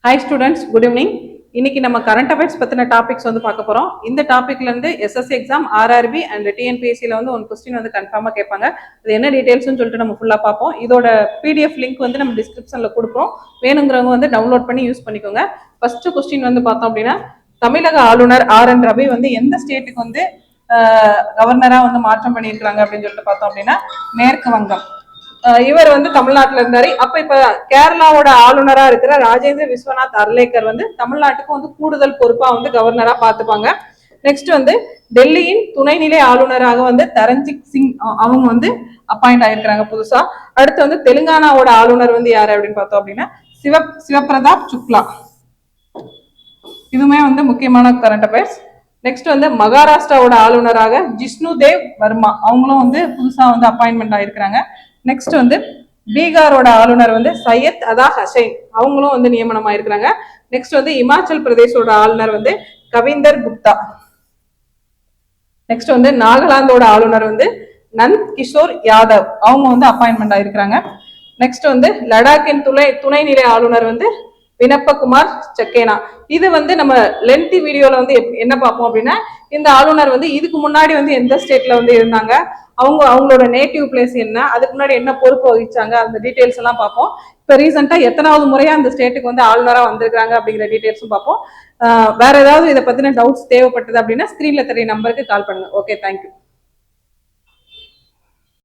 Hi students, good evening. இன்னைக்கு நம்ம current affairs பற்றின டாபிக்ஸ் வந்து பார்க்க போகிறோம். இந்த டாப்பிக்ல இருந்து எஸ்எஸ்சி எக்ஸாம், ஆர்ஆர்பி அண்ட் டிஎன்பிஎஸ்சியில் வந்து ஒரு கொஸ்டின் வந்து கன்ஃபார்மாக கேட்பாங்க. அது என்ன டீடைல்ஸ்னு சொல்லிட்டு நம்ம ஃபுல்லாக பார்ப்போம். இதோட பிடிஎஃப் லிங்க் வந்து நம்ம டிஸ்கிரிப்ஷனில் கொடுப்போம். வேணுங்கிறவங்க வந்து டவுன்லோட் பண்ணி யூஸ் பண்ணிக்கோங்க. ஃபர்ஸ்ட் கொஸ்டின் வந்து பார்த்தோம் அப்படின்னா, தமிழக ஆளுநர் ஆர்.என். ரவி வந்து எந்த ஸ்டேட்டுக்கு வந்து கவர்னரா வந்து மாற்றம் பண்ணியிருக்காங்க அப்படின்னு சொல்லிட்டு பார்த்தோம் அப்படின்னா, மேற்கு வங்கம். இவர் வந்து தமிழ்நாட்டில் இருந்தாரு. அப்ப இப்ப கேரளாவோட ஆளுநரா இருக்கிற ராஜேந்திர விஸ்வநாத் அர்லேக்கர் வந்து தமிழ்நாட்டுக்கு வந்து கூடுதல் பொறுப்பா வந்து கவர்னரா பாத்துப்பாங்க. நெக்ஸ்ட் வந்து டெல்லியின் துணைநிலை ஆளுநராக வந்து தரஞ்சித் சிங் அவங்க வந்து அப்பாயிண்ட் ஆயிருக்கிறாங்க புதுசா. அடுத்து வந்து தெலுங்கானாவோட ஆளுநர் வந்து யாரு அப்படின்னு பார்த்தோம் அப்படின்னா சிவபிரதாப் சுக்லா. இதுவுமே வந்து முக்கியமான கரண்ட் அஃபேர்ஸ். நெக்ஸ்ட் வந்து மகாராஷ்டிராவோட ஆளுநராக ஜிஷ்ணு தேவ் வர்மா அவங்களும் வந்து புதுசா வந்து அப்பாயின்மெண்ட் ஆயிருக்கிறாங்க. நெக்ஸ்ட் வந்து பீகாரோட ஆளுநர் வந்து சையத் அதா ஹசைன் அவங்களும் வந்து நியமனம் ஆயிருக்கிறாங்க. நெக்ஸ்ட் வந்து இமாச்சல் பிரதேசோட ஆளுநர் வந்து கவிந்தர் குப்தா. நெக்ஸ்ட் வந்து நாகாலாந்தோட ஆளுநர் வந்து நந்த் கிஷோர் யாதவ் அவங்க வந்து அப்பாயின்மெண்ட் ஆயிருக்கிறாங்க. நெக்ஸ்ட் வந்து லடாக்கின் துணைநிலை ஆளுநர் வந்து வினப்பகுமார் சக்கேனா. இது வந்து நம்ம லென்த்தி வீடியோல வந்து என்ன பார்ப்போம் அப்படின்னா, இந்த ஆளுநர் வந்து இதுக்கு முன்னாடி வந்து எந்த ஸ்டேட்ல வந்து இருந்தாங்க, அவங்களோட நேட்டிவ் பிளேஸ் என்ன, அதுக்கு முன்னாடி என்ன பொறுப்பு வகிச்சாங்க, அந்த டீடைல்ஸ் எல்லாம் பார்ப்போம். இப்போ ரீசெண்டா எத்தனாவது முறையா அந்த ஸ்டேட்டுக்கு வந்து ஆளுநரா வந்திருக்காங்க அப்படிங்கிற டீடைல்ஸும் பார்ப்போம். வேற ஏதாவது இதை பத்தின டவுட்ஸ் தேவைப்பட்டது அப்படின்னா ஸ்கிரீன்ல தெரிய நம்பருக்கு கால் பண்ணுங்க. Okay, thank you.